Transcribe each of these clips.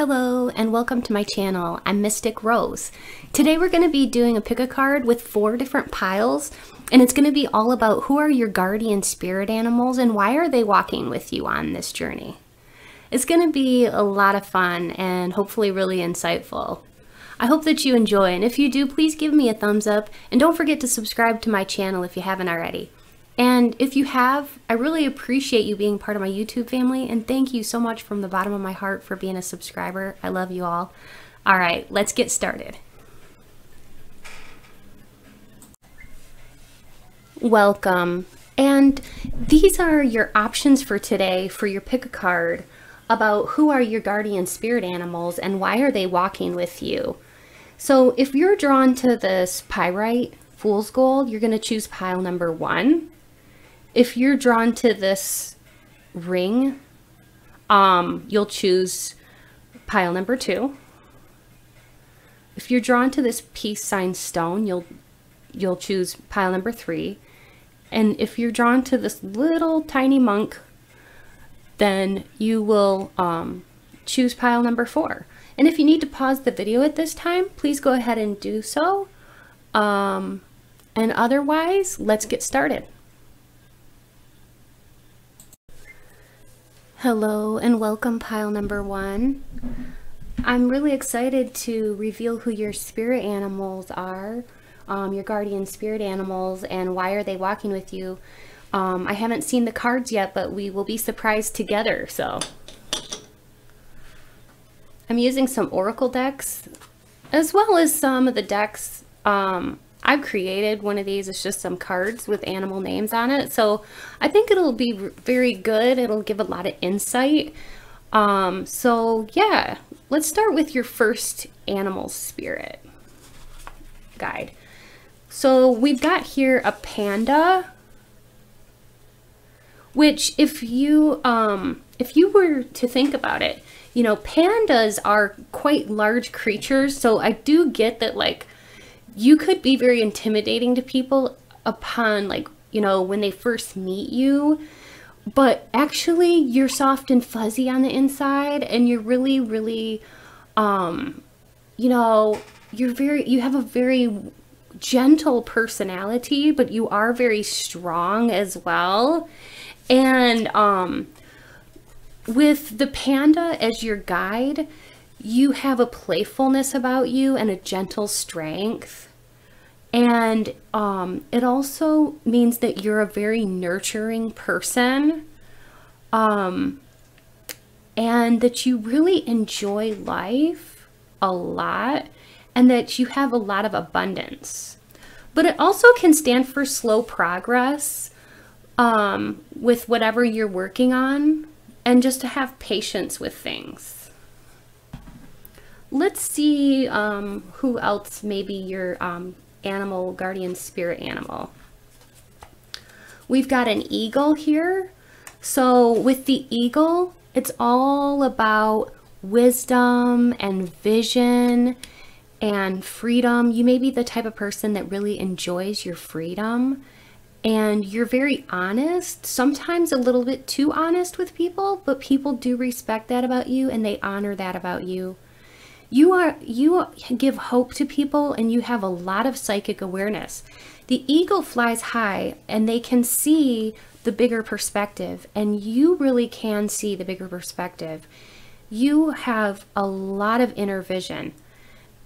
Hello and welcome to my channel. I'm Mystic Rose. Today we're going to be doing a pick-a-card with 4 different piles, and it's going to be all about who are your guardian spirit animals and why are they walking with you on this journey. It's going to be a lot of fun and hopefully really insightful. I hope that you enjoy, and if you do, please give me a thumbs up and don't forget to subscribe to my channel if you haven't already. And if you have, I really appreciate you being part of my YouTube family, and thank you so much from the bottom of my heart for being a subscriber. I love you all. All right, let's get started. Welcome. And these are your options for today for your pick a card about who are your guardian spirit animals and why are they walking with you. So if you're drawn to this pyrite, fool's gold, you're going to choose pile number 1. If you're drawn to this ring, you'll choose pile number 2. If you're drawn to this peace sign stone, you'll choose pile number 3. And if you're drawn to this little tiny monk, then you will choose pile number 4. And if you need to pause the video at this time, please go ahead and do so. And otherwise, let's get started. Hello and welcome pile number 1. I'm really excited to reveal who your spirit animals are, your guardian spirit animals, and why are they walking with you. I haven't seen the cards yet, but we will be surprised together. So I'm using some oracle decks as well as some of the decks I've created. One of these is just some cards with animal names on it. So I think it'll be very good. It'll give a lot of insight. So yeah, let's start with your first animal spirit guide. So we've got here a panda, which if you were to think about it, you know, pandas are quite large creatures. So I do get that, like, you could be very intimidating to people upon, like, you know, when they first meet you, but actually you're soft and fuzzy on the inside, and you're really, really, you know, you have a very gentle personality, but you are very strong as well. And with the panda as your guide, you have a playfulness about you and a gentle strength. And it also means that you're a very nurturing person, and that you really enjoy life a lot, and that you have a lot of abundance. But it also can stand for slow progress with whatever you're working on, and just to have patience with things. Let's see who else may be your animal, guardian spirit animal. We've got an eagle here. So with the eagle, it's all about wisdom and vision and freedom. You may be the type of person that really enjoys your freedom, and you're very honest, sometimes a little bit too honest with people, but people do respect that about you and they honor that about you. You give hope to people, and you have a lot of psychic awareness. The eagle flies high and they can see the bigger perspective, and you really can see the bigger perspective. You have a lot of inner vision,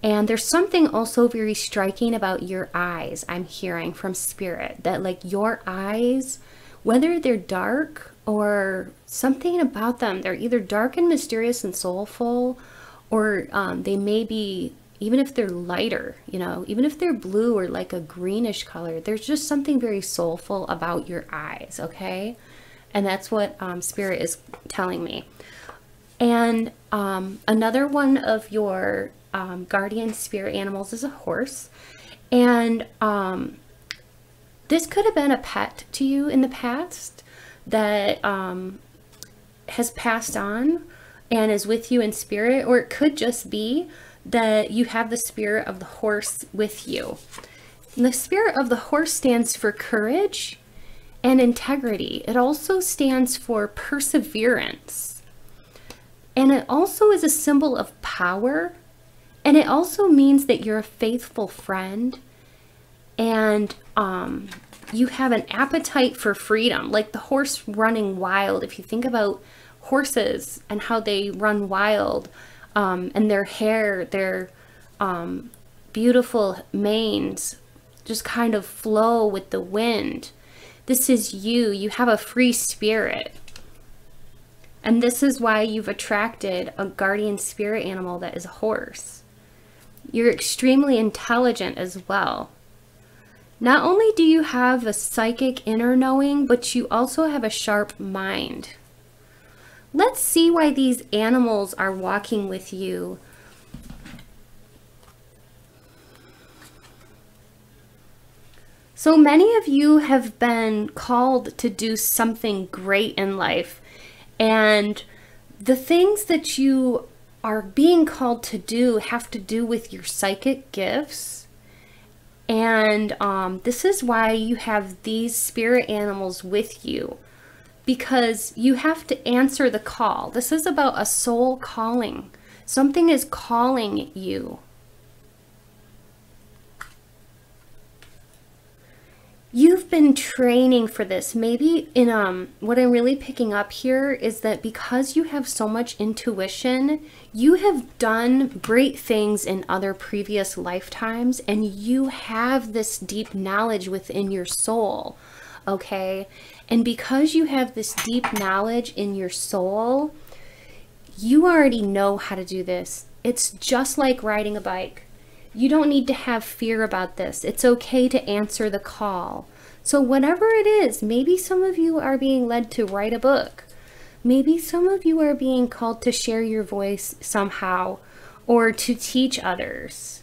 and there's something also very striking about your eyes. I'm hearing from spirit that, like, your eyes, whether they're dark or something about them, they're either dark and mysterious and soulful, or they may be, even if they're lighter, you know, even if they're blue or like a greenish color, there's just something very soulful about your eyes, okay? And that's what spirit is telling me. And another one of your guardian spirit animals is a horse. And this could have been a pet to you in the past that has passed on and is with you in spirit, or it could just be that you have the spirit of the horse with you. And the spirit of the horse stands for courage and integrity. It also stands for perseverance. And it also is a symbol of power. And it also means that you're a faithful friend. And you have an appetite for freedom, like the horse running wild. If you think about horses and how they run wild, and their hair, their beautiful manes just kind of flow with the wind. This is you. You have a free spirit. And this is why you've attracted a guardian spirit animal that is a horse. You're extremely intelligent as well. Not only do you have a psychic inner knowing, but you also have a sharp mind. Let's see why these animals are walking with you. So many of you have been called to do something great in life. And the things that you are being called to do have to do with your psychic gifts. And this is why you have these spirit animals with you, because you have to answer the call. This is about a soul calling. Something is calling you. You've been training for this. Maybe in what I'm really picking up here is that because you have so much intuition, you have done great things in other previous lifetimes, and you have this deep knowledge within your soul, okay? And because you have this deep knowledge in your soul, you already know how to do this. It's just like riding a bike. You don't need to have fear about this. It's okay to answer the call. So whatever it is, maybe some of you are being led to write a book. Maybe some of you are being called to share your voice somehow, or to teach others.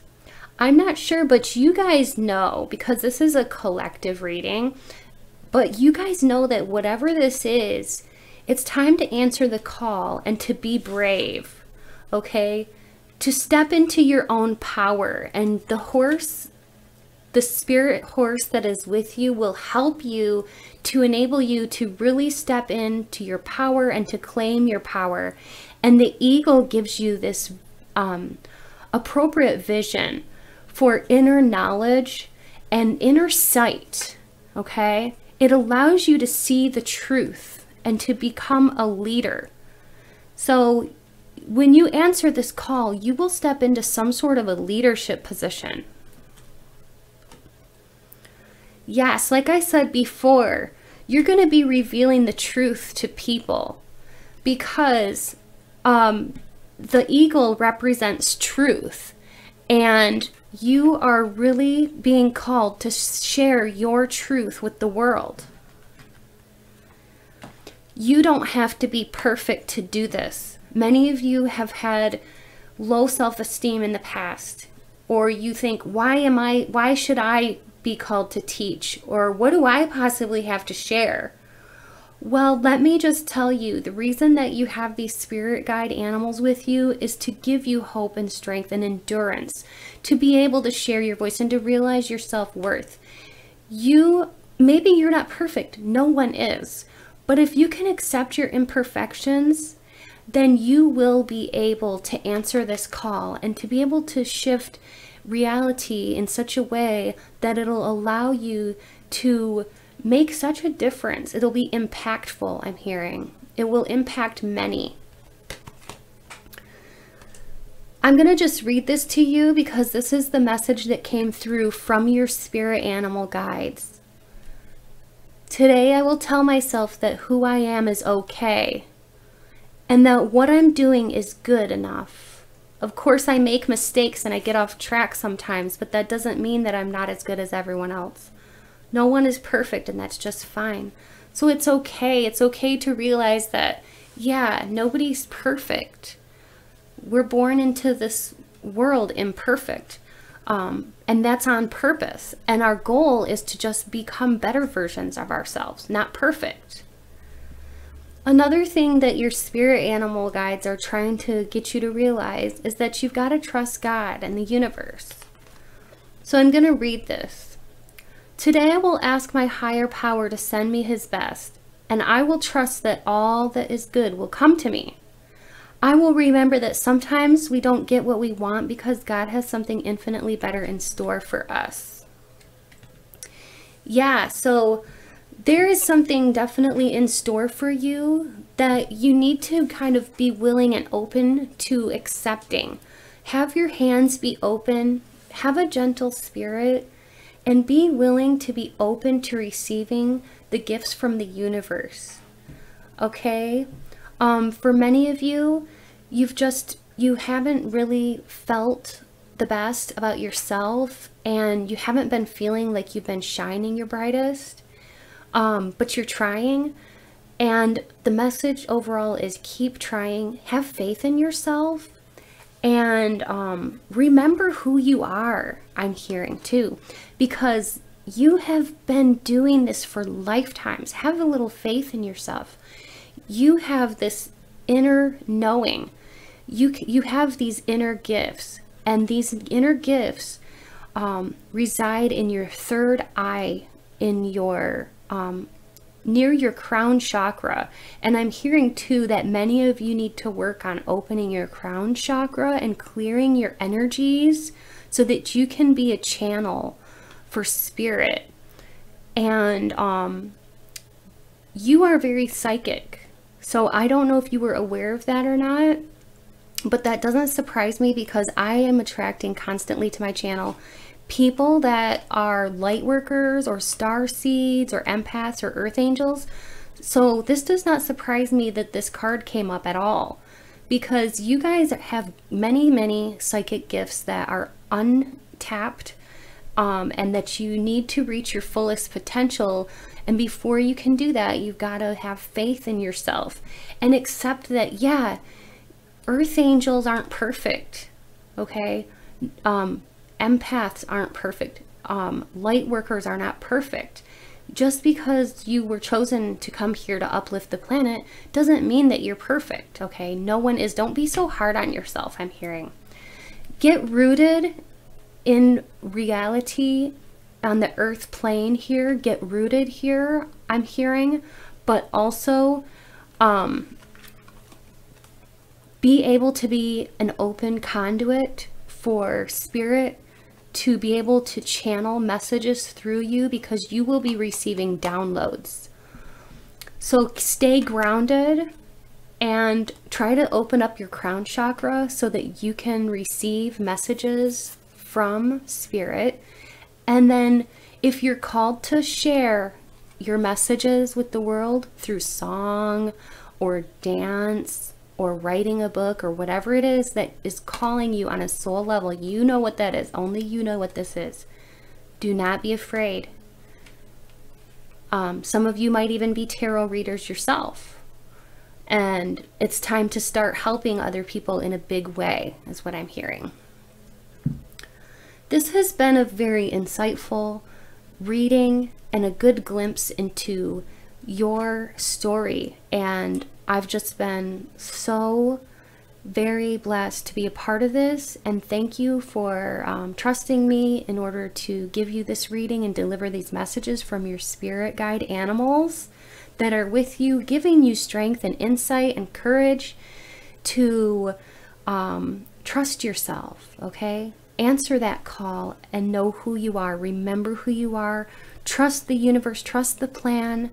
I'm not sure, but you guys know, because this is a collective reading, but you guys know that whatever this is, it's time to answer the call and to be brave, okay? To step into your own power, and the horse, the spirit horse that is with you, will help you to enable you to really step into your power and to claim your power. And the eagle gives you this appropriate vision for inner knowledge and inner sight, okay? It allows you to see the truth and to become a leader. So when you answer this call, you will step into some sort of a leadership position. Yes, like I said before, you're going to be revealing the truth to people, because the eagle represents truth, and you are really being called to share your truth with the world. You don't have to be perfect to do this. Many of you have had low self-esteem in the past, or you think, why should I be called to teach? Or what do I possibly have to share? Well, let me just tell you, the reason that you have these spirit guide animals with you is to give you hope and strength and endurance, to be able to share your voice and to realize your self-worth. Maybe you're not perfect. No one is. But if you can accept your imperfections, then you will be able to answer this call and to be able to shift reality in such a way that it'll allow you to make such a difference. It'll be impactful, I'm hearing. It will impact many. I'm going to just read this to you because this is the message that came through from your spirit animal guides. Today I will tell myself that who I am is okay, and that what I'm doing is good enough. Of course, I make mistakes and I get off track sometimes, but that doesn't mean that I'm not as good as everyone else. No one is perfect, and that's just fine. So it's okay. It's okay to realize that, yeah, nobody's perfect. We're born into this world imperfect, and that's on purpose. And our goal is to just become better versions of ourselves, not perfect. Another thing that your spirit animal guides are trying to get you to realize is that you've got to trust God and the universe. So I'm going to read this. Today I will ask my higher power to send me his best, and I will trust that all that is good will come to me. I will remember that sometimes we don't get what we want because God has something infinitely better in store for us. Yeah, so there is something definitely in store for you that you need to kind of be willing and open to accepting. Have your hands be open, have a gentle spirit, and be willing to be open to receiving the gifts from the universe. Okay? For many of you, you haven't really felt the best about yourself, and you haven't been feeling like you've been shining your brightest, but you're trying. And the message overall is keep trying, have faith in yourself, and remember who you are, I'm hearing too, because you have been doing this for lifetimes. Have a little faith in yourself. You have this inner knowing. You have these inner gifts, and these inner gifts reside in your third eye, in your near your crown chakra. And I'm hearing too that many of you need to work on opening your crown chakra and clearing your energies so that you can be a channel for spirit. And you are very psychic, so I don't know if you were aware of that or not, but that doesn't surprise me because I am attracting constantly to my channel people that are light workers or star seeds or empaths or earth angels. So this does not surprise me that this card came up at all, because you guys have many psychic gifts that are untapped, and that you need to reach your fullest potential. And before you can do that, you've got to have faith in yourself and accept that, yeah, earth angels aren't perfect, okay? Empaths aren't perfect. Light workers are not perfect. Just because you were chosen to come here to uplift the planet doesn't mean that you're perfect, okay? No one is. Don't be so hard on yourself, I'm hearing. Get rooted in reality on the earth plane here. Get rooted here, I'm hearing. But also be able to be an open conduit for spirit to be able to channel messages through you, because you will be receiving downloads. So stay grounded and try to open up your crown chakra so that you can receive messages from spirit. And then if you're called to share your messages with the world through song or dance or writing a book or whatever it is that is calling you on a soul level, you know what that is. Only you know what this is. Do not be afraid. Some of you might even be tarot readers yourself. And it's time to start helping other people in a big way, is what I'm hearing. This has been a very insightful reading and a good glimpse into your story. And I've just been so very blessed to be a part of this, and thank you for trusting me in order to give you this reading and deliver these messages from your spirit guide animals that are with you, giving you strength and insight and courage to trust yourself, okay? Answer that call and know who you are. Remember who you are. Trust the universe, trust the plan,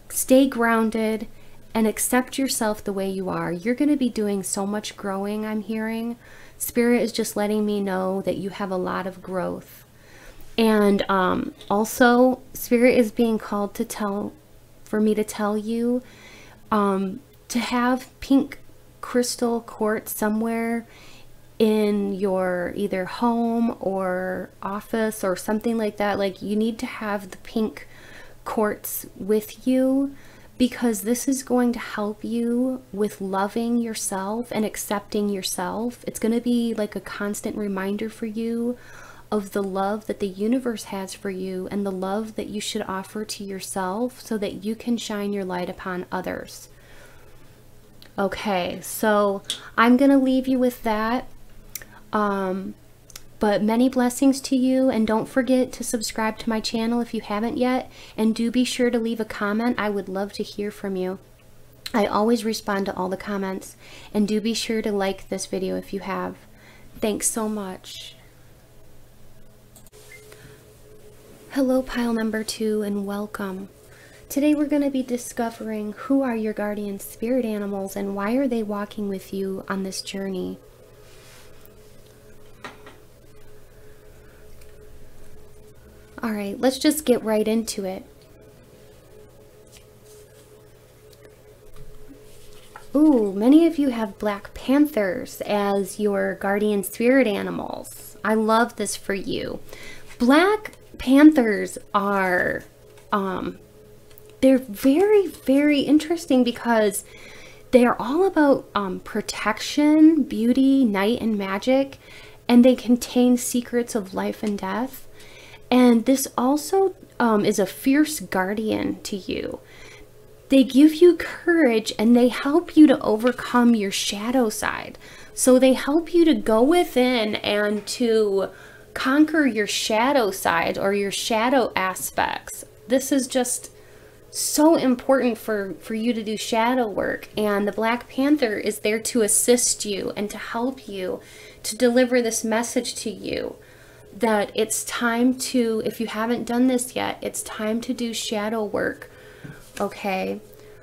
stay grounded, and accept yourself the way you are. You're going to be doing so much growing, I'm hearing. Spirit is just letting me know that you have a lot of growth. And also, Spirit is being called for me to tell you to have pink crystal quartz somewhere in your either home or office or something like that. Like, you need to have the pink quartz with you, because this is going to help you with loving yourself and accepting yourself. It's going to be like a constant reminder for you of the love that the universe has for you and the love that you should offer to yourself so that you can shine your light upon others. Okay, so I'm going to leave you with that. But many blessings to you, and don't forget to subscribe to my channel if you haven't yet, and do be sure to leave a comment. I would love to hear from you. I always respond to all the comments, and do be sure to like this video if you have. Thanks so much. Hello, pile number 2, and welcome. Today we're going to be discovering who are your guardian spirit animals and why are they walking with you on this journey. All right, let's just get right into it. Ooh, many of you have Black Panthers as your guardian spirit animals. I love this for you. Black Panthers are, they're very, very interesting because they are all about protection, beauty, night, and magic, and they contain secrets of life and death. And this also is a fierce guardian to you. They give you courage and they help you to overcome your shadow side. So they help you to go within and to conquer your shadow side or your shadow aspects. This is just so important for you to do shadow work. And the Black Panther is there to assist you and to help you to deliver this message to you that it's time to, if you haven't done this yet, it's time to do shadow work. Okay,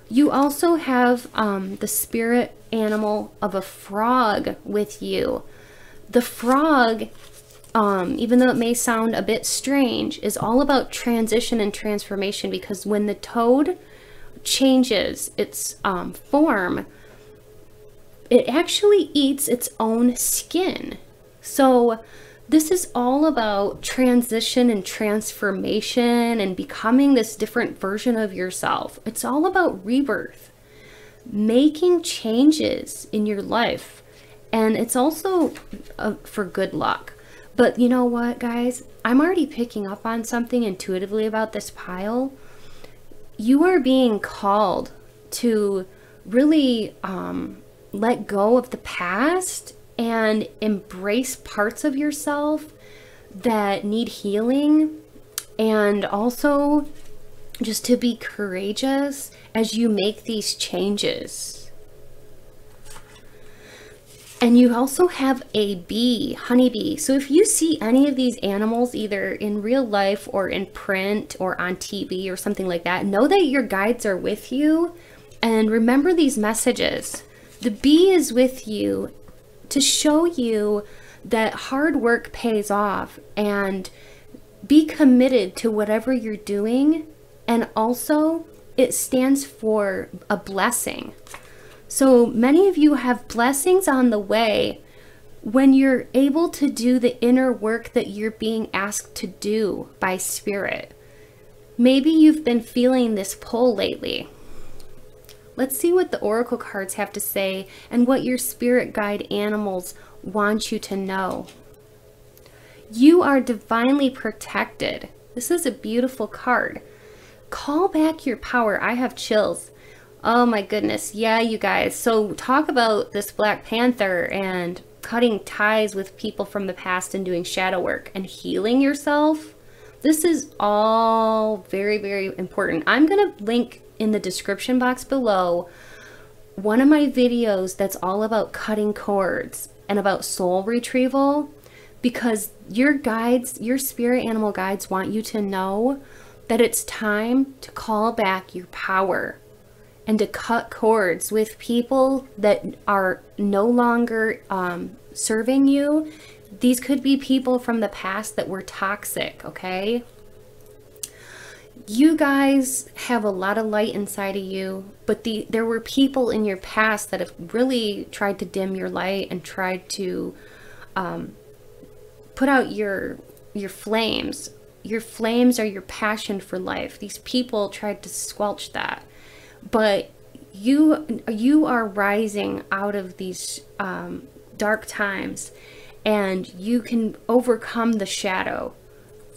you also have the spirit animal of a frog with you. The frog, even though it may sound a bit strange, is all about transition and transformation, because when the toad changes its form, it actually eats its own skin. So this is all about transition and transformation and becoming this different version of yourself. It's all about rebirth, making changes in your life. And it's also for good luck. But you know what, guys? I'm already picking up on something intuitively about this pile. You are being called to really let go of the past and embrace parts of yourself that need healing, and also just to be courageous as you make these changes. And you also have a bee, honeybee. So if you see any of these animals either in real life or in print or on TV or something like that, know that your guides are with you, and remember these messages. The bee is with you to show you that hard work pays off, and be committed to whatever you're doing. And also it stands for a blessing. So many of you have blessings on the way when you're able to do the inner work that you're being asked to do by spirit. Maybe you've been feeling this pull lately. Let's see what the oracle cards have to say and what your spirit guide animals want you to know. You are divinely protected. This is a beautiful card. Call back your power. I have chills. Oh my goodness. Yeah, you guys. So talk about this Black Panther and cutting ties with people from the past and doing shadow work and healing yourself. This is all very, very important. I'm going to link in the description box below one of my videos that's all about cutting cords and about soul retrieval, because your guides, your spirit animal guides, want you to know that it's time to call back your power and to cut cords with people that are no longer serving you. These could be people from the past that were toxic, okay? You guys have a lot of light inside of you, but there were people in your past that have really tried to dim your light and tried to put out your flames. Your flames are your passion for life. These people tried to squelch that. But you are rising out of these dark times, and you can overcome the shadow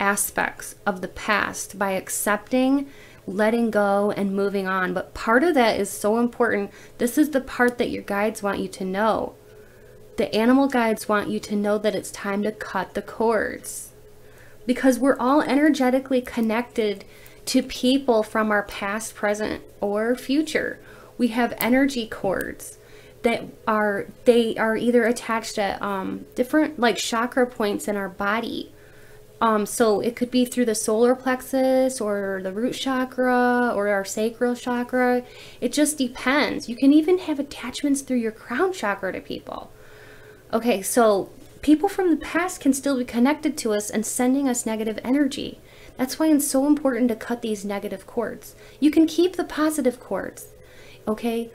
aspects of the past by accepting, letting go, and moving on. But part of that is so important. This is the part that your guides want you to know. The animal guides want you to know that it's time to cut the cords, because we're all energetically connected to people from our past, present, or future. We have energy cords that are either attached at different like chakra points in our body. So it could be through the solar plexus or the root chakra or our sacral chakra. It just depends. You can even have attachments through your crown chakra to people. Okay, so people from the past can still be connected to us and sending us negative energy. That's why it's so important to cut these negative cords. You can keep the positive cords, okay?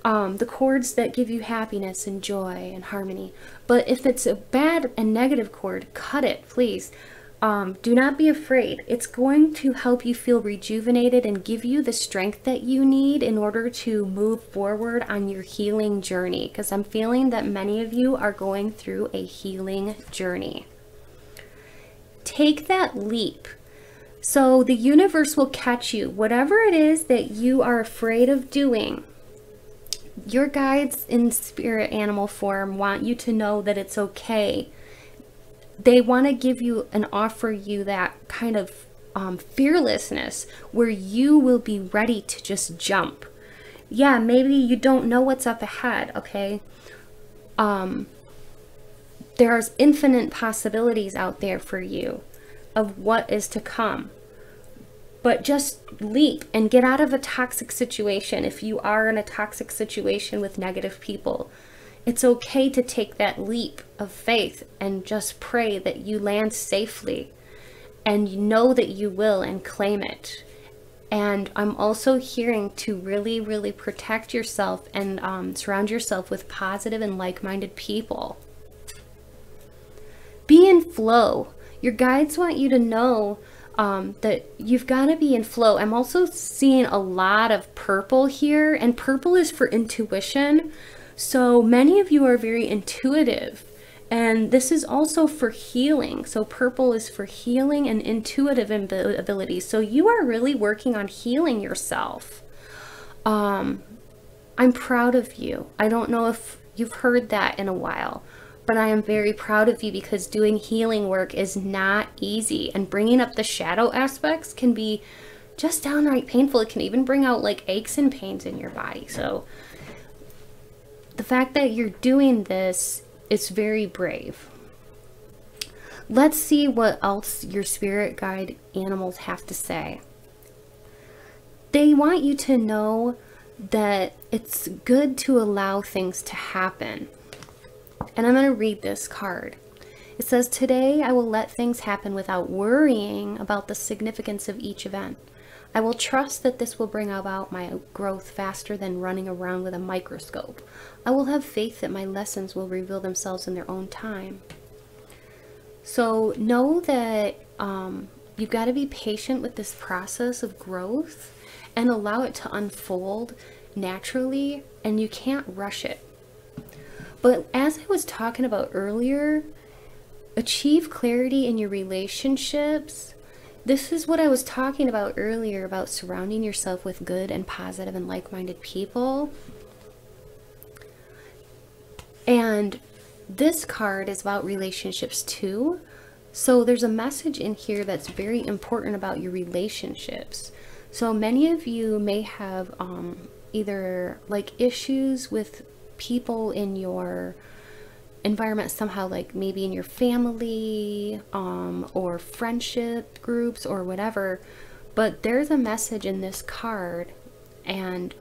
The cords that give you happiness and joy and harmony. But if it's a bad and negative cord, cut it, please. Do not be afraid. It's going to help you feel rejuvenated and give you the strength that you need in order to move forward on your healing journey. Because I'm feeling that many of you are going through a healing journey. Take that leap. So the universe will catch you. Whatever it is that you are afraid of doing, your guides in spirit animal form want you to know that it's okay. They want to give you and offer you that kind of fearlessness where you will be ready to just jump. Yeah, maybe you don't know what's up ahead, okay? There's infinite possibilities out there for you of what is to come. But just leap and get out of a toxic situation. If you are in a toxic situation with negative people, it's okay to take that leap of faith and just pray that you land safely, and you know that you will, and claim it. And I'm also hearing to really, really protect yourself and surround yourself with positive and like-minded people. Be in flow. Your guides want you to know that you've got to be in flow. I'm also seeing a lot of purple here, and purple is for intuition. So many of you are very intuitive, and this is also for healing. So purple is for healing and intuitive abilities. So you are really working on healing yourself. I'm proud of you. I don't know if you've heard that in a while, but I am very proud of you because doing healing work is not easy, and bringing up the shadow aspects can be just downright painful. It can even bring out like aches and pains in your body. So the fact that you're doing this is very brave. Let's see what else your spirit guide animals have to say. They want you to know that it's good to allow things to happen. And I'm going to read this card. It says, today I will let things happen without worrying about the significance of each event. I will trust that this will bring about my growth faster than running around with a microscope. I will have faith that my lessons will reveal themselves in their own time. So know that you've got to be patient with this process of growth and allow it to unfold naturally, and you can't rush it. But as I was talking about earlier, achieve clarity in your relationships. This is what I was talking about earlier about surrounding yourself with good and positive and like-minded people. And this card is about relationships too. So there's a message in here that's very important about your relationships. So many of you may have either like issues with people in your environment somehow, like maybe in your family or friendship groups or whatever, but there's a message in this card, and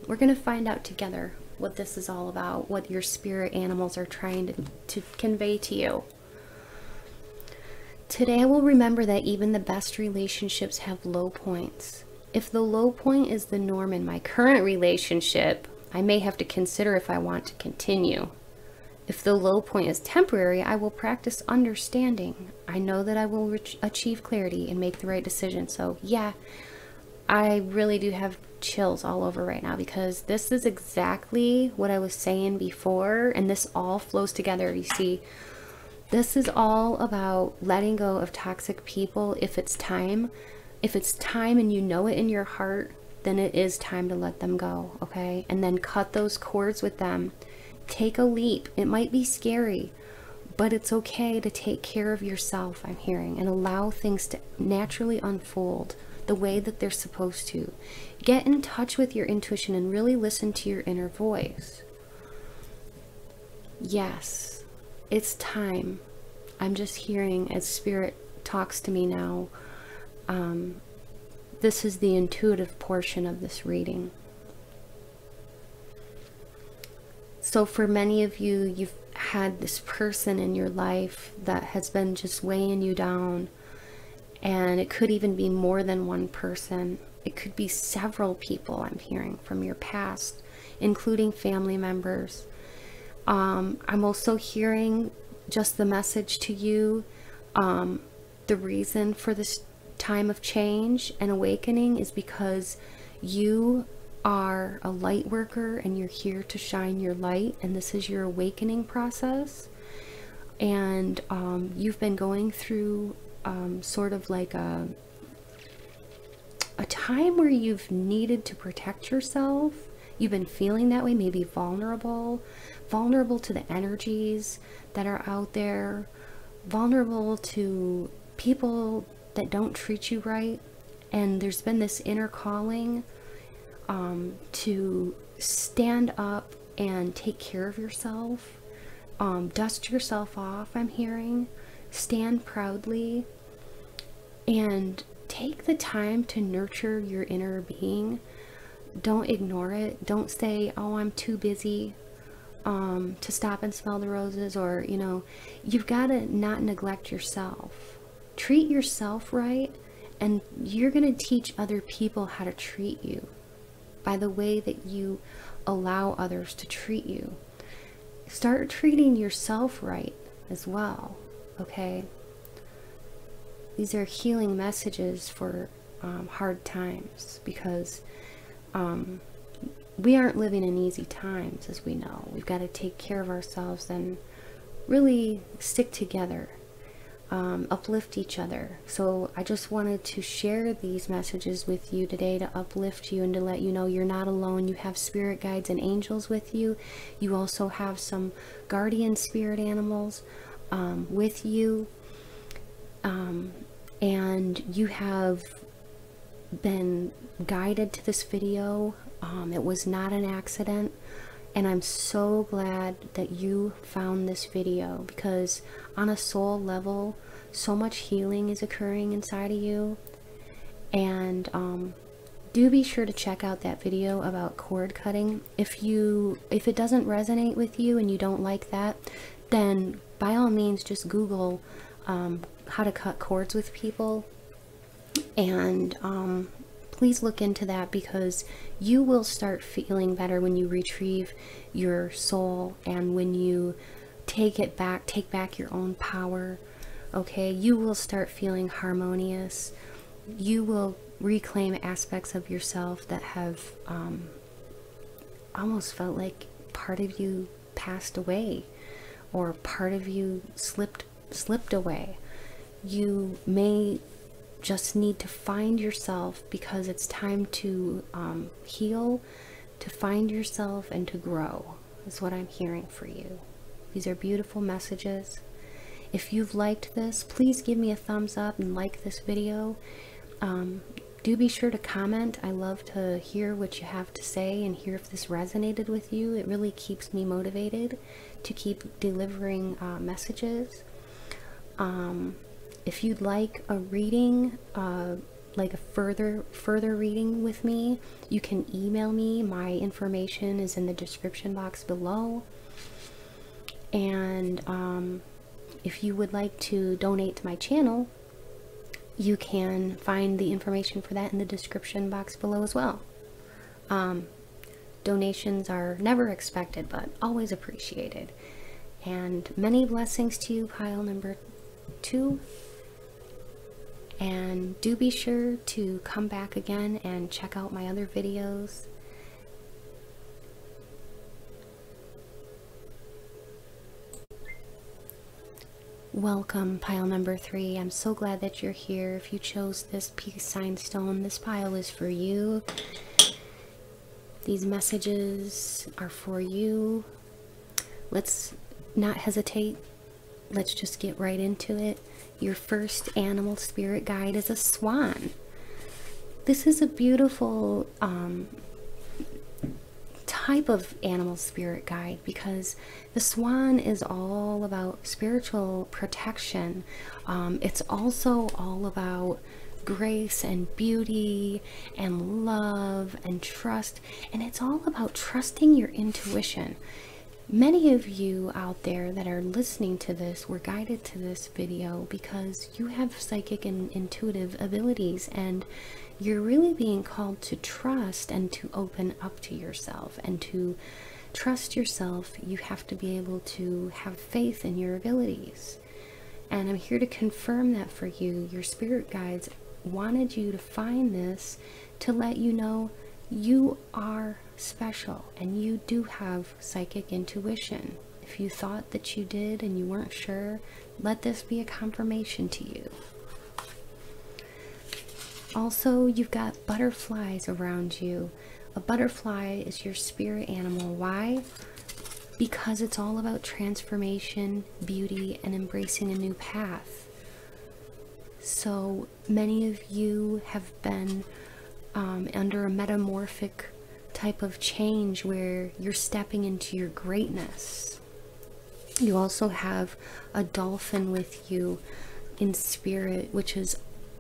we're going to find out together what this is all about, what your spirit animals are trying to convey to you. Today I will remember that even the best relationships have low points. If the low point is the norm in my current relationship, I may have to consider if I want to continue. If the low point is temporary, I will practice understanding. I know that I will achieve clarity and make the right decision. So yeah, I really do have chills all over right now, because this is exactly what I was saying before, and this all flows together. You see, this is all about letting go of toxic people if it's time. If it's time and you know it in your heart, then it is time to let them go, okay? And then cut those cords with them. Take a leap. It might be scary, but it's okay to take care of yourself, I'm hearing, and allow things to naturally unfold the way that they're supposed to. Get in touch with your intuition and really listen to your inner voice. Yes, it's time. I'm just hearing as Spirit talks to me now. This is the intuitive portion of this reading. So for many of you, you've had this person in your life that has been just weighing you down. And it could even be more than one person. It could be several people, I'm hearing, from your past, including family members. I'm also hearing just the message to you. The reason for this time of change and awakening is because you are a light worker and you're here to shine your light, and this is your awakening process. And you've been going through sort of like a time where you've needed to protect yourself. You've been feeling that way, maybe vulnerable to the energies that are out there, vulnerable to people that don't treat you right. And there's been this inner calling to stand up and take care of yourself, dust yourself off, I'm hearing, stand proudly, and take the time to nurture your inner being. Don't ignore it. Don't say, oh, I'm too busy to stop and smell the roses, or, you know, you've got to not neglect yourself. Treat yourself right, and you're going to teach other people how to treat you by the way that you allow others to treat you. Start treating yourself right as well, okay? These are healing messages for hard times, because we aren't living in easy times, as we know. We've got to take care of ourselves and really stick together, uplift each other. So I just wanted to share these messages with you today to uplift you and to let you know you're not alone. You have spirit guides and angels with you. You also have some guardian spirit animals with you. And you have been guided to this video. It was not an accident, and I'm so glad that you found this video, because on a soul level, so much healing is occurring inside of you. And do be sure to check out that video about cord cutting. If it doesn't resonate with you and you don't like that, then by all means just Google how to cut cords with people, and please look into that, because you will start feeling better when you retrieve your soul and when you take back your own power. Okay, you will start feeling harmonious. You will reclaim aspects of yourself that have almost felt like part of you passed away, or part of you slipped away. You may just need to find yourself, because it's time to heal, to find yourself, and to grow, is what I'm hearing for you. These are beautiful messages. If you've liked this, please give me a thumbs up and like this video. Do be sure to comment. I love to hear what you have to say and hear if this resonated with you. It really keeps me motivated to keep delivering messages. If you'd like a reading, like a further reading with me, you can email me. My information is in the description box below. And if you would like to donate to my channel, you can find the information for that in the description box below as well. Donations are never expected, but always appreciated. And many blessings to you, pile number 2. And do be sure to come back again and check out my other videos. Welcome, pile number 3. I'm so glad that you're here. If you chose this peace sign stone, this pile is for you. These messages are for you. Let's not hesitate. Let's just get right into it. Your first animal spirit guide is a swan. this is a beautiful type of animal spirit guide, because the swan is all about spiritual protection. It's also all about grace and beauty and love and trust, and it's all about trusting your intuition. Many of you out there that are listening to this were guided to this video because you have psychic and intuitive abilities, and you're really being called to trust and to open up to yourself. And to trust yourself, you have to be able to have faith in your abilities. And I'm here to confirm that for you. Your spirit guides wanted you to find this to let you know you are special and you do have psychic intuition. If you thought that you did and you weren't sure, let this be a confirmation to you. Also, you've got butterflies around you. A butterfly is your spirit animal. Why? Because it's all about transformation, beauty, and embracing a new path. So many of you have been under a metamorphic type of change where you're stepping into your greatness. You also have a dolphin with you in spirit, which is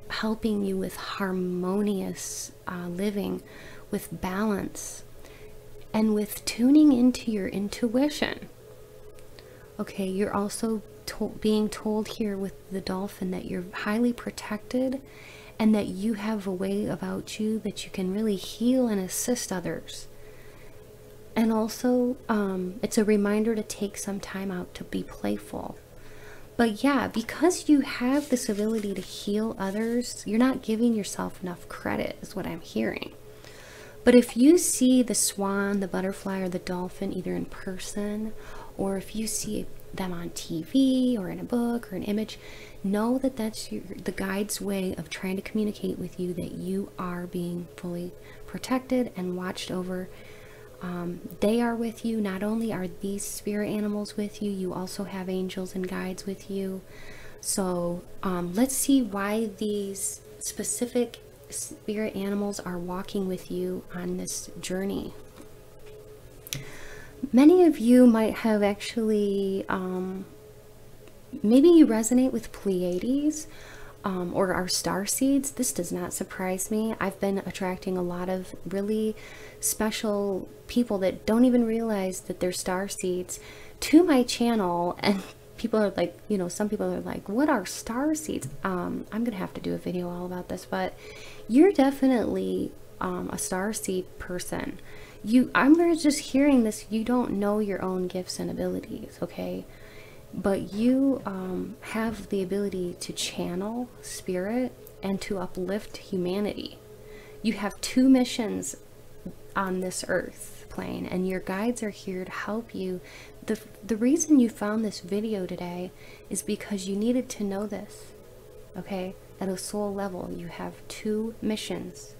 helping you with harmonious living, with balance, and with tuning into your intuition. Okay, you're also being told here with the dolphin that you're highly protected and that you have a way about you that you can really heal and assist others. And also, it's a reminder to take some time out to be playful. But yeah, because you have this ability to heal others, you're not giving yourself enough credit, is what I'm hearing. But if you see the swan, the butterfly, or the dolphin either in person, or if you see them on TV or in a book or an image, know that that's the guide's way of trying to communicate with you that you are being fully protected and watched over. They are with you. Not only are these spirit animals with you, you also have angels and guides with you. So let's see why these specific spirit animals are walking with you on this journey. Many of you might have actually, maybe you resonate with Pleiades or our star seeds. This does not surprise me. I've been attracting a lot of really special people that don't even realize that they're star seeds to my channel, and people are like, you know, some people are like, what are star seeds? I'm gonna have to do a video all about this, but you're definitely a star seed person. I'm just hearing this, you don't know your own gifts and abilities, okay? But you have the ability to channel spirit and to uplift humanity. You have two missions on this earth plane, and your guides are here to help you. The reason you found this video today is because you needed to know this, okay? At a soul level, you have two missions.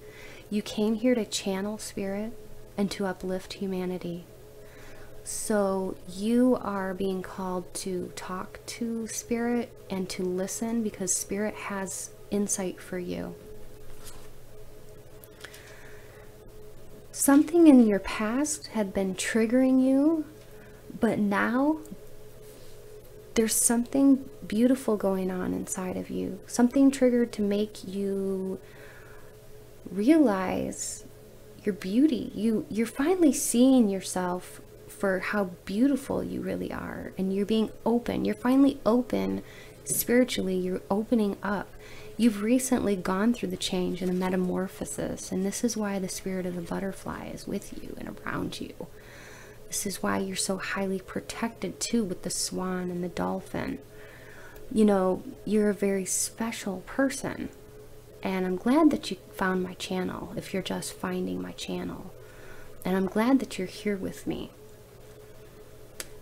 You came here to channel spirit and to uplift humanity. So you are being called to talk to spirit and to listen, because spirit has insight for you. Something in your past had been triggering you, but now there's something beautiful going on inside of you. Something triggered to make you realize your beauty. You're finally seeing yourself for how beautiful you really are, and you're being open. You're finally open spiritually. You're opening up. You've recently gone through the change and the metamorphosis, and this is why the spirit of the butterfly is with you and around you. This is why you're so highly protected too with the swan and the dolphin. You know, you're a very special person, and I'm glad that you found my channel if you're just finding my channel. And I'm glad that you're here with me.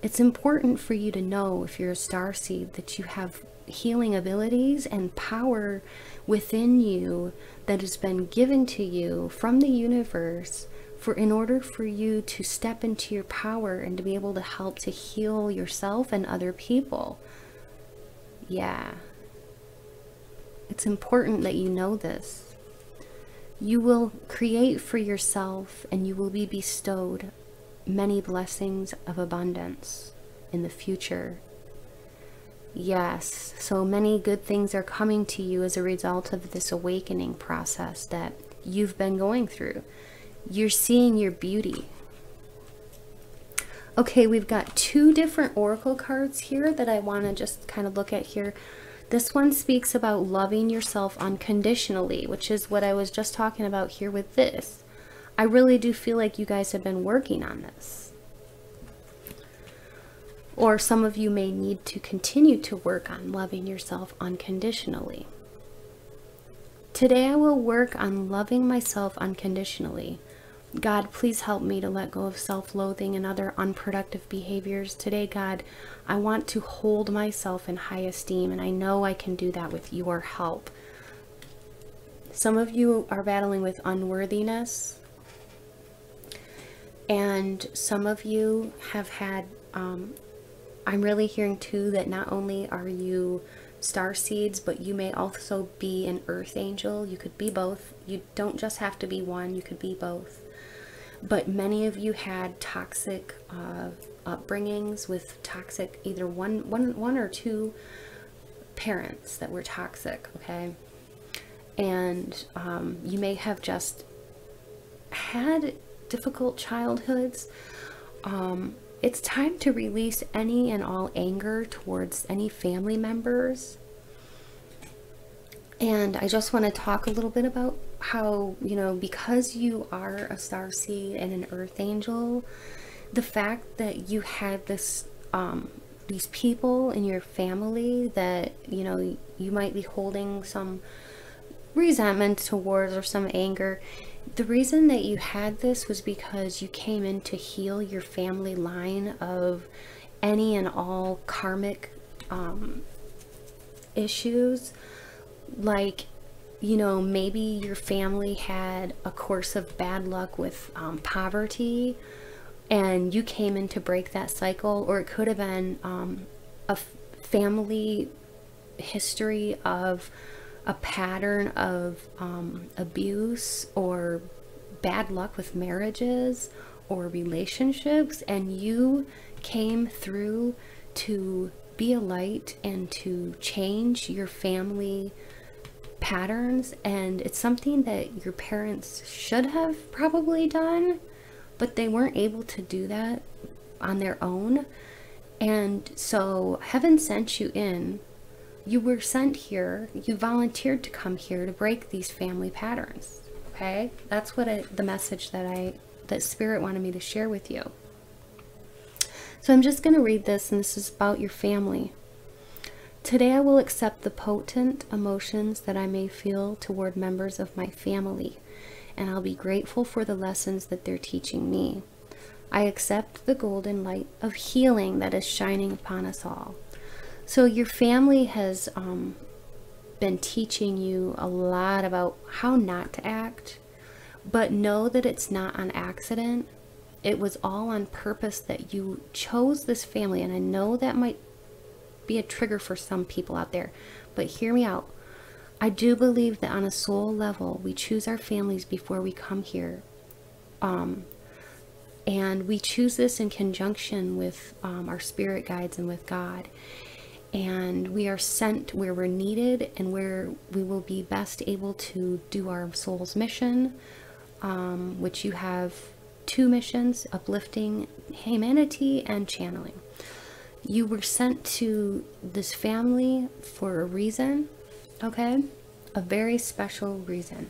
It's important for you to know, if you're a starseed, that you have healing abilities and power within you that has been given to you from the universe in order for you to step into your power and to be able to help to heal yourself and other people. Yeah. It's important that you know this. You will create for yourself and you will be bestowed many blessings of abundance in the future. Yes, so many good things are coming to you as a result of this awakening process that you've been going through. You're seeing your beauty. Okay, we've got two different oracle cards here that I want to just kind of look at here. This one speaks about loving yourself unconditionally, which is what I was just talking about here with this. I really do feel like you guys have been working on this. Or some of you may need to continue to work on loving yourself unconditionally. Today I will work on loving myself unconditionally. God, please help me to let go of self-loathing and other unproductive behaviors. Today, God, I want to hold myself in high esteem, and I know I can do that with your help. Some of you are battling with unworthiness, and some of you have had, I'm really hearing too that not only are you star seeds, but you may also be an earth angel. You could be both. You don't just have to be one, you could be both. But many of you had toxic upbringings with toxic, either one or two parents that were toxic, okay? And you may have just had difficult childhoods. It's time to release any and all anger towards any family members. And I just want to talk a little bit about how, you know, because you are a starseed and an earth angel, the fact that you had this, these people in your family that, you know, you might be holding some resentment towards or some anger. The reason that you had this was because you came in to heal your family line of any and all karmic issues. Like, you know, maybe your family had a course of bad luck with poverty, and you came in to break that cycle. Or it could have been a family history of a pattern of abuse or bad luck with marriages or relationships, and you came through to be a light and to change your family patterns. And it's something that your parents should have probably done, but they weren't able to do that on their own. And so heaven sent you in. You were sent here, you volunteered to come here to break these family patterns. Okay, that's what the message that Spirit wanted me to share with you. So I'm just going to read this, and this is about your family. Today I will accept the potent emotions that I may feel toward members of my family, and I'll be grateful for the lessons that they're teaching me. I accept the golden light of healing that is shining upon us all. So your family has been teaching you a lot about how not to act, but know that it's not on accident. It was all on purpose that you chose this family, and I know that might be a trigger for some people out there, but hear me out. I do believe that on a soul level, we choose our families before we come here. And we choose this in conjunction with our spirit guides and with God. And we are sent where we're needed and where we will be best able to do our soul's mission, which you have two missions: uplifting humanity and channeling. You were sent to this family for a reason, okay? A very special reason,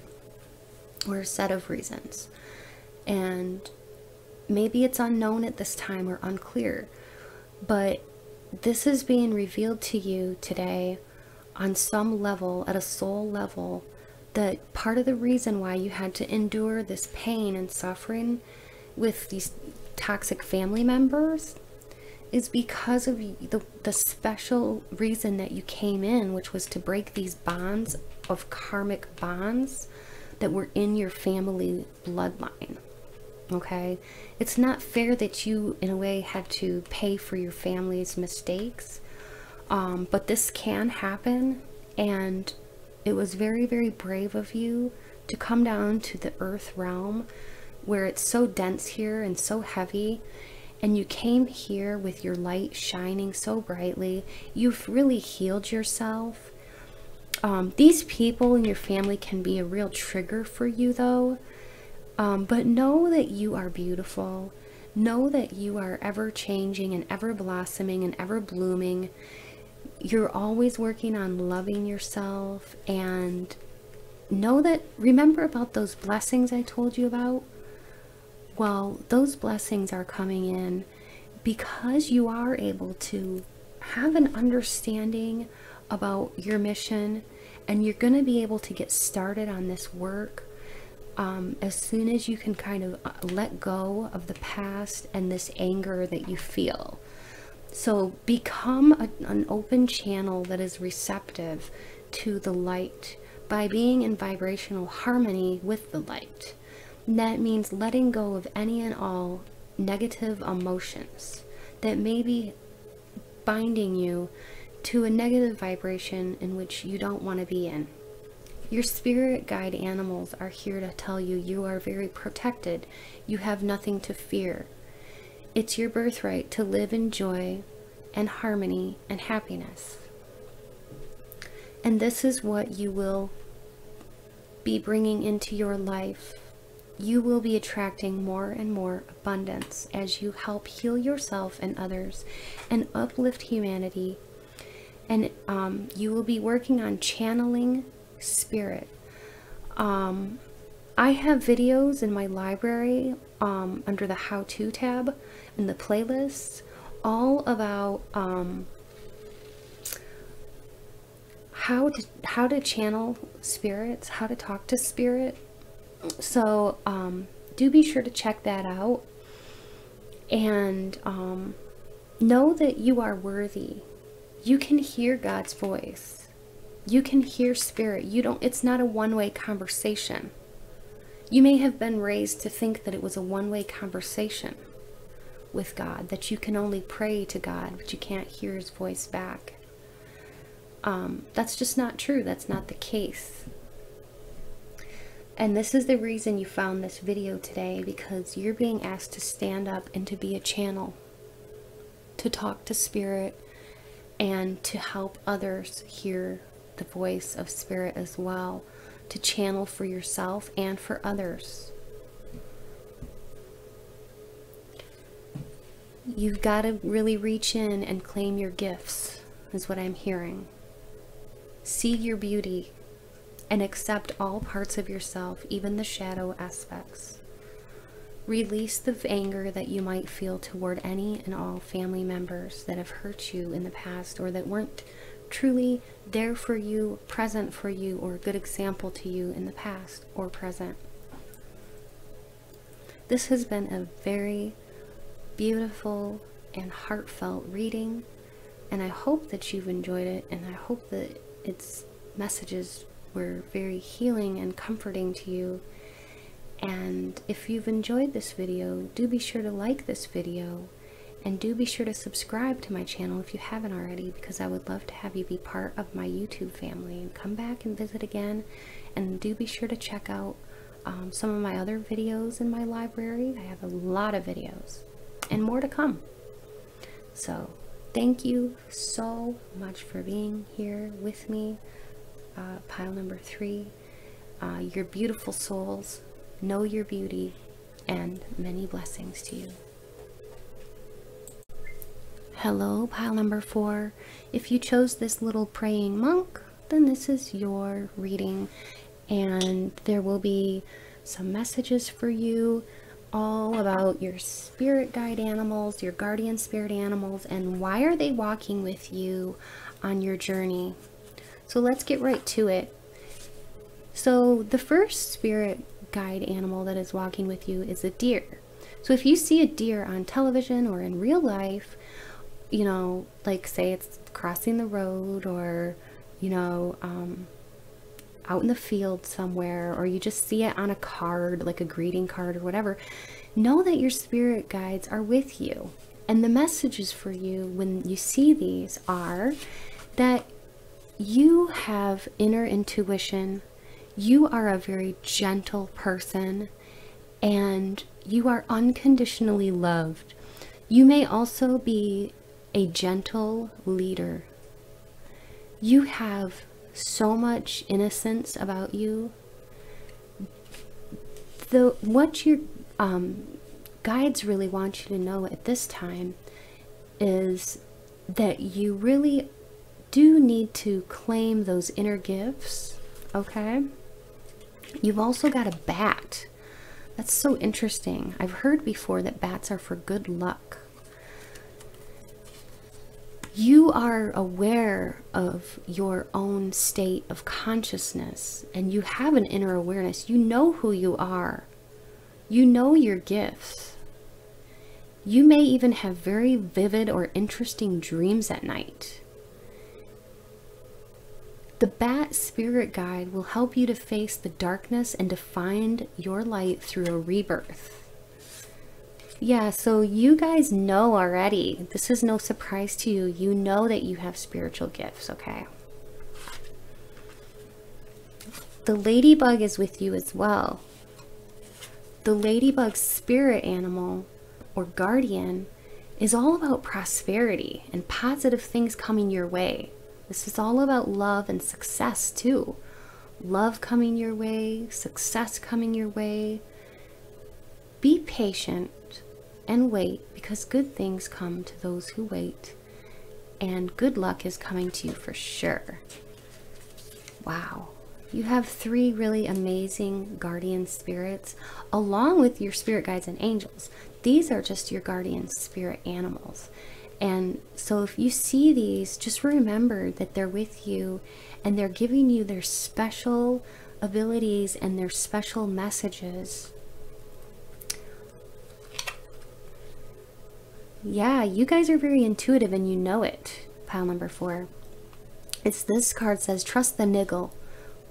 or a set of reasons. And maybe it's unknown at this time or unclear, but this is being revealed to you today on some level, at a soul level, that part of the reason why you had to endure this pain and suffering with these toxic family members is because of the special reason that you came in, which was to break these bonds of karmic bonds that were in your family bloodline. Okay, it's not fair that you in a way had to pay for your family's mistakes, but this can happen, and it was very, very brave of you to come down to the earth realm where it's so dense here and so heavy, and you came here with your light shining so brightly. You've really healed yourself. These people in your family can be a real trigger for you though, but know that you are beautiful. Know that you are ever changing and ever blossoming and ever blooming. You're always working on loving yourself, and know that, remember about those blessings I told you about? Well, those blessings are coming in because you are able to have an understanding about your mission, and you're going to be able to get started on this work as soon as you can kind of let go of the past and this anger that you feel. So become an open channel that is receptive to the light by being in vibrational harmony with the light. And that means letting go of any and all negative emotions that may be binding you to a negative vibration in which you don't want to be in. Your spirit guide animals are here to tell you you are very protected. You have nothing to fear. It's your birthright to live in joy and harmony and happiness. And this is what you will be bringing into your life. You will be attracting more and more abundance as you help heal yourself and others and uplift humanity. And you will be working on channeling spirit. I have videos in my library under the how-to tab in the playlists, all about how to channel spirits, how to talk to spirit. So do be sure to check that out, and know that you are worthy. You can hear God's voice. You can hear spirit. It's not a one-way conversation. You may have been raised to think that it was a one-way conversation with God, that you can only pray to God, but you can't hear his voice back. That's just not true. That's not the case. And this is the reason you found this video today, because you're being asked to stand up and to be a channel, to talk to spirit, and to help others hear the voice of spirit as well, to channel for yourself and for others. You've got to really reach in and claim your gifts, is what I'm hearing. See your beauty and accept all parts of yourself, even the shadow aspects. Release the anger that you might feel toward any and all family members that have hurt you in the past, or that weren't truly there for you, present for you, or a good example to you in the past or present. This has been a very beautiful and heartfelt reading, and I hope that you've enjoyed it, and I hope that its messages were very healing and comforting to you. And if you've enjoyed this video, do be sure to like this video, and do be sure to subscribe to my channel if you haven't already, because I would love to have you be part of my YouTube family, and come back and visit again. And do be sure to check out some of my other videos in my library. I have a lot of videos and more to come. So thank you so much for being here with me. Pile number 3, your beautiful souls, know your beauty, and many blessings to you. Hello, pile number 4. If you chose this little praying monk, then this is your reading, and there will be some messages for you all about your spirit guide animals, your guardian spirit animals, and why are they walking with you on your journey. So let's get right to it. So the first spirit guide animal that is walking with you is a deer. So if you see a deer on television or in real life, you know, like say it's crossing the road, or, you know, out in the field somewhere, or you just see it on a card, like a greeting card or whatever, know that your spirit guides are with you. And the messages for you when you see these are that you have inner intuition, You are a very gentle person and you are unconditionally loved. You may also be a gentle leader. You have so much innocence about you. What your guides really want you to know at this time is that you really do need to claim those inner gifts, okay? You've also got a bat. That's so interesting. I've heard before that bats are for good luck. You are aware of your own state of consciousness and you have an inner awareness. You know who you are. You know your gifts. You may even have very vivid or interesting dreams at night. The bat spirit guide will help you to face the darkness and to find your light through a rebirth. Yeah, so you guys know already. This is no surprise to you. You know that you have spiritual gifts, okay? The ladybug is with you as well. The ladybug spirit animal or guardian is all about prosperity and positive things coming your way. This is all about love and success too. Love coming your way, success coming your way. Be patient and wait, because good things come to those who wait, and good luck is coming to you for sure. Wow, you have 3 really amazing guardian spirits along with your spirit guides and angels. These are just your guardian spirit animals. And so if you see these, just remember that they're with you and they're giving you their special abilities and their special messages. Yeah, you guys are very intuitive and you know it. Pile number 4. This card says, trust the niggle.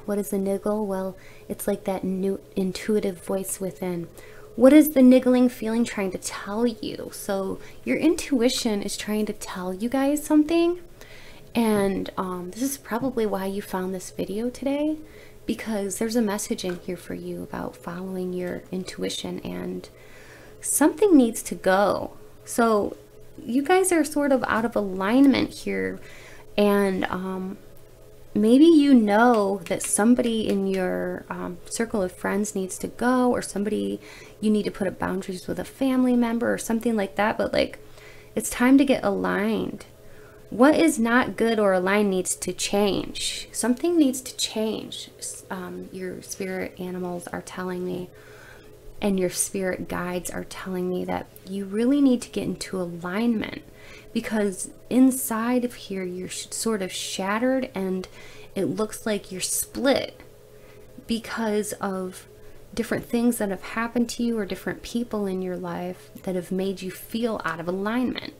What is the niggle? Well, it's like that new intuitive voice within. What is the niggling feeling trying to tell you? So your intuition is trying to tell you guys something. And this is probably why you found this video today, because there's a message in here for you about following your intuition and something needs to go. So you guys are sort of out of alignment here, and maybe you know that somebody in your circle of friends needs to go, or somebody, you need to put up boundaries with a family member or something like that, but like it's time to get aligned. What is not good or aligned needs to change. Something needs to change. Your spirit animals are telling me, and your spirit guides are telling me that you really need to get into alignment, because inside of here you're sort of shattered and it looks like you're split because of different things that have happened to you or different people in your life that have made you feel out of alignment.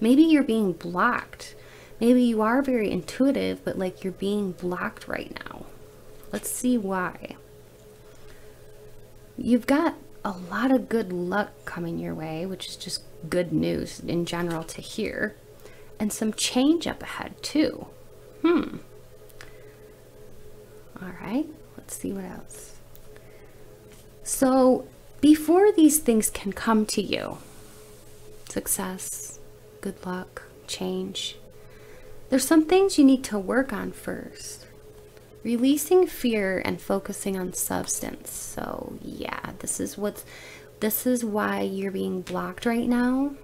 Maybe you're being blocked. Maybe you are very intuitive, but like you're being blocked right now. Let's see why. You've got a lot of good luck coming your way, which is just good news in general to hear. And some change up ahead too. All right, let's see what else. So before these things can come to you, success, good luck, change, there's some things you need to work on first. Releasing fear and focusing on substance. So yeah, this is why you're being blocked right now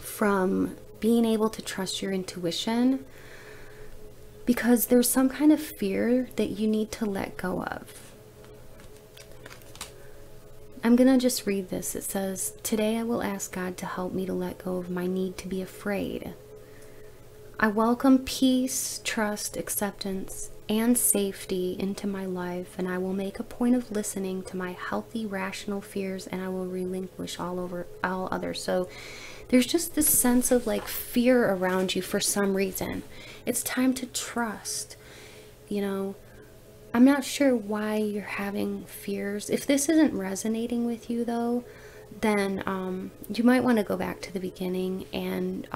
from being able to trust your intuition, because there's some kind of fear that you need to let go of. I'm gonna just read this. It says, today I will ask God to help me to let go of my need to be afraid. I welcome peace, trust, acceptance, and safety into my life, and I will make a point of listening to my healthy, rational fears, and I will relinquish all others. So there's just this sense of like fear around you for some reason. It's time to trust. You know, I'm not sure why you're having fears. If this isn't resonating with you though, then you might want to go back to the beginning and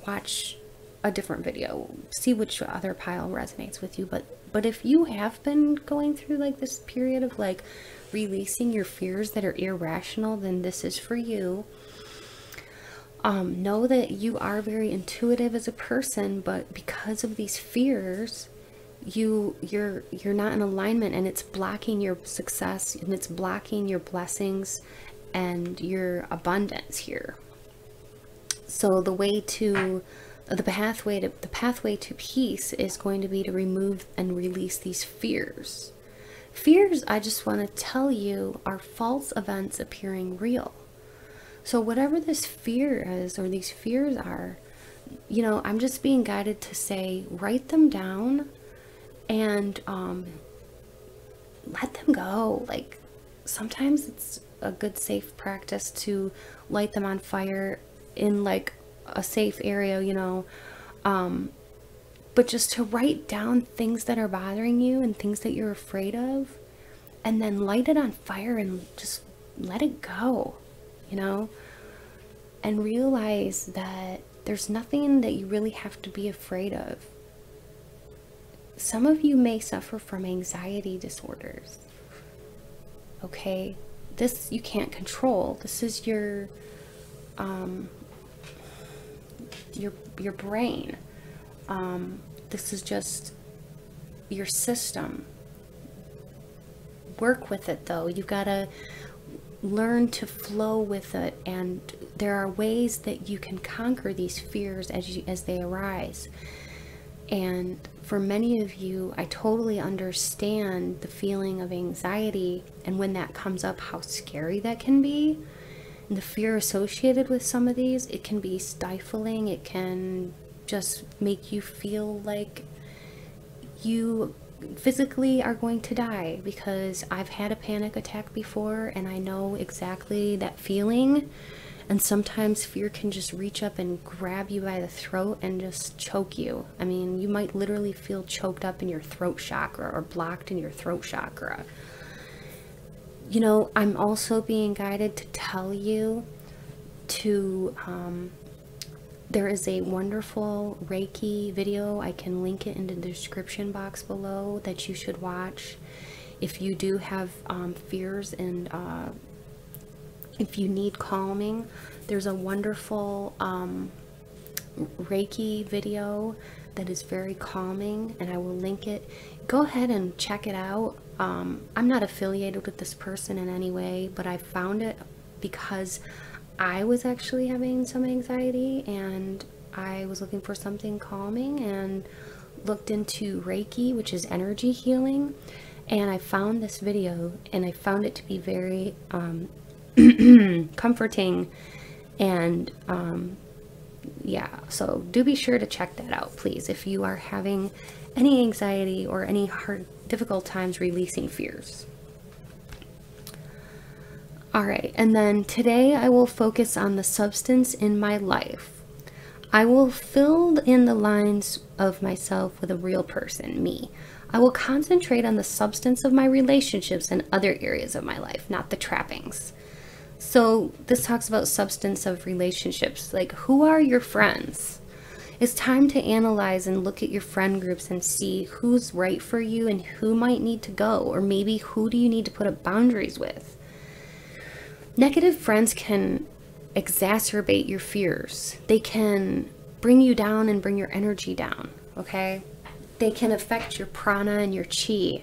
watch a different video. See which other pile resonates with you. But if you have been going through like this period of like releasing your fears that are irrational, then this is for you. Know that you are very intuitive as a person, but because of these fears, you're not in alignment, and it's blocking your success, and it's blocking your blessings and your abundance here. So the pathway to peace is going to be to remove and release these fears. Fears, I just want to tell you, are false events appearing real. So whatever this fear is, or these fears are, you know, I'm just being guided to say, write them down and let them go. Like, sometimes it's a good safe practice to light them on fire in like a safe area, you know, but just to write down things that are bothering you and things that you're afraid of, and then light it on fire and just let it go, you know, and realize that there's nothing that you really have to be afraid of. Some of you may suffer from anxiety disorders. Okay, this you can't control. This is your brain. This is just your system. Work with it though. You've got to learn to flow with it, and there are ways that you can conquer these fears as they arise. And for many of you, I totally understand the feeling of anxiety, and when that comes up, how scary that can be. And the fear associated with some of these, it can be stifling. It can just make you feel like you physically are going to die, because I've had a panic attack before and I know exactly that feeling. And sometimes fear can just reach up and grab you by the throat and just choke you. I mean, you might literally feel choked up in your throat chakra or blocked in your throat chakra. You know, I'm also being guided to tell you to, there is a wonderful Reiki video. I can link it in the description box below that you should watch if you do have fears, and if you need calming. There's a wonderful Reiki video that is very calming, and I will link it. Go ahead and check it out. I'm not affiliated with this person in any way, but I found it because I was actually having some anxiety and I was looking for something calming, and looked into Reiki, which is energy healing, and I found this video and I found it to be very comforting. And yeah, so do be sure to check that out, please, if you are having any anxiety or any difficult times releasing fears. All right, and then today I will focus on the substance in my life. I will fill in the lines of myself with a real person, me. I will concentrate on the substance of my relationships and other areas of my life, not the trappings. So this talks about substance of relationships, like who are your friends? It's time to analyze and look at your friend groups and see who's right for you and who might need to go, or maybe who do you need to put up boundaries with. Negative friends can exacerbate your fears. They can bring you down and bring your energy down, okay? They can affect your prana and your chi.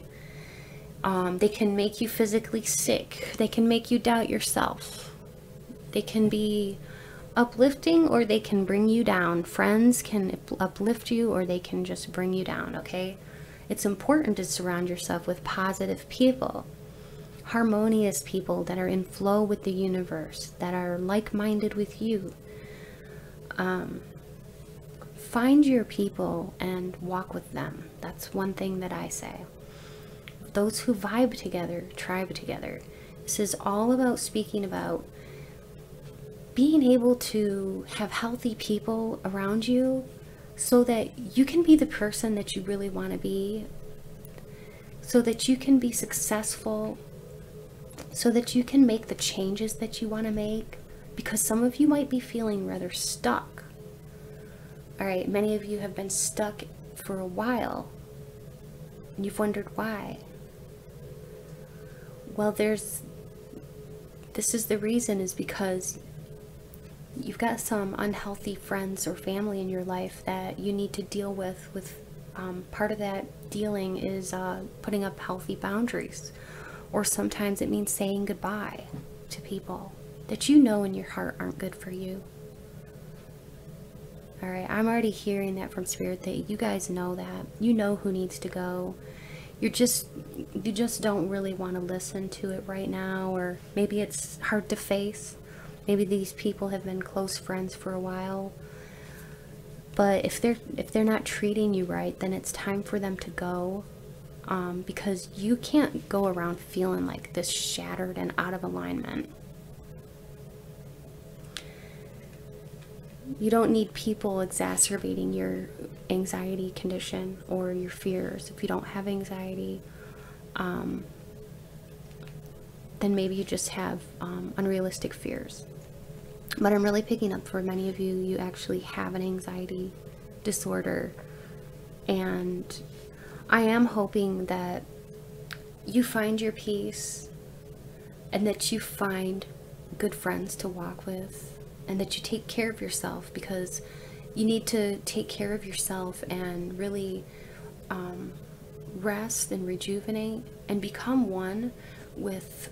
They can make you physically sick. They can make you doubt yourself. They can be uplifting or they can bring you down. Friends can uplift you or they can just bring you down, okay? It's important to surround yourself with positive people, harmonious people that are in flow with the universe, that are like-minded with you. Find your people and walk with them. That's one thing that I say. Those who vibe together, tribe together. This is all about speaking about being able to have healthy people around you so that you can be the person that you really want to be, so that you can be successful, so that you can make the changes that you want to make, because some of you might be feeling rather stuck. All right, many of you have been stuck for a while, and you've wondered why. Well, this is the reason, is because you've got some unhealthy friends or family in your life that you need to deal with. Part of that dealing is putting up healthy boundaries, or sometimes it means saying goodbye to people that you know in your heart aren't good for you. All right, I'm already hearing that from Spirit, that you guys know that. You know who needs to go. You just don't really want to listen to it right now, or maybe it's hard to face. Maybe these people have been close friends for a while. But if they're not treating you right, then it's time for them to go, because you can't go around feeling like this, shattered and out of alignment. You don't need people exacerbating your anxiety condition or your fears. If you don't have anxiety, then maybe you just have unrealistic fears. But I'm really picking up for many of you, you actually have an anxiety disorder. And I am hoping that you find your peace, and that you find good friends to walk with, and that you take care of yourself, because you need to take care of yourself and really rest and rejuvenate and become one with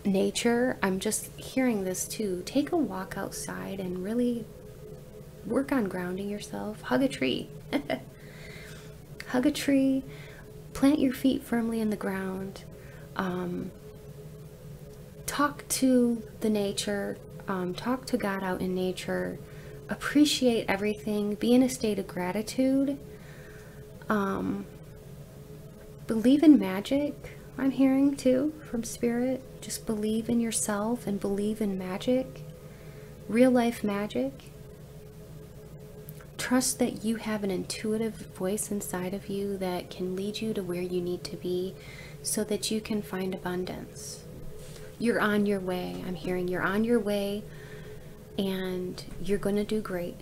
nature. I'm just hearing this too. Take a walk outside and really work on grounding yourself. Hug a tree. Hug a tree. Plant your feet firmly in the ground. Talk to the nature. Talk to God out in nature. Appreciate everything. Be in a state of gratitude. Believe in magic, I'm hearing too from Spirit. Just believe in yourself and believe in magic. Real life magic. Trust that you have an intuitive voice inside of you that can lead you to where you need to be, so that you can find abundance. You're on your way. I'm hearing you're on your way, and you're going to do great.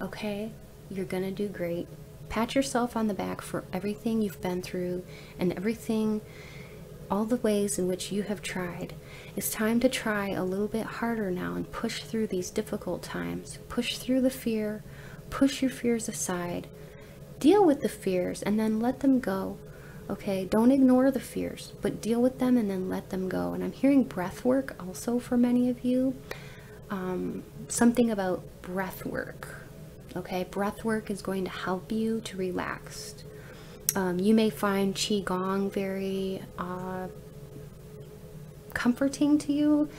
Okay? You're going to do great. Pat yourself on the back for everything you've been through, and everything, all the ways in which you have tried. It's time to try a little bit harder now and push through these difficult times. Push through the fear. Push your fears aside. Deal with the fears and then let them go. Okay, don't ignore the fears, but deal with them and then let them go. And I'm hearing breath work also for many of you. Something about breath work. Okay, breath work is going to help you to relax. You may find Qigong very comforting to you,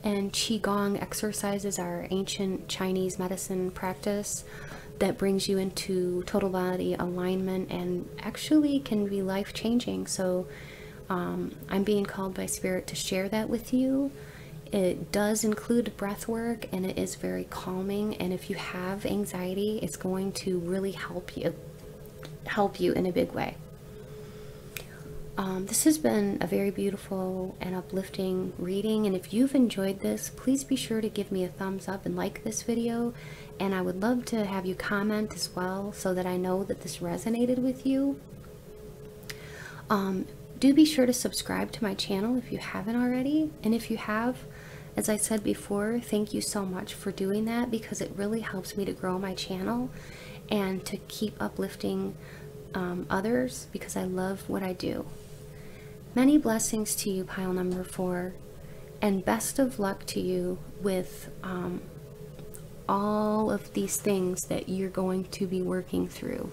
and Qigong exercises are ancient Chinese medicine practice that brings you into total body alignment and actually can be life-changing. So I'm being called by Spirit to share that with you. It does include breath work, and it is very calming, and if you have anxiety, it's going to really help you in a big way. This has been a very beautiful and uplifting reading, and if you've enjoyed this, please be sure to give me a thumbs up and like this video, and I would love to have you comment as well so that I know that this resonated with you. Do be sure to subscribe to my channel if you haven't already, and if you have, as I said before, thank you so much for doing that, because it really helps me to grow my channel and to keep uplifting others, because I love what I do. Many blessings to you, pile number 4, and best of luck to you with all of these things that you're going to be working through.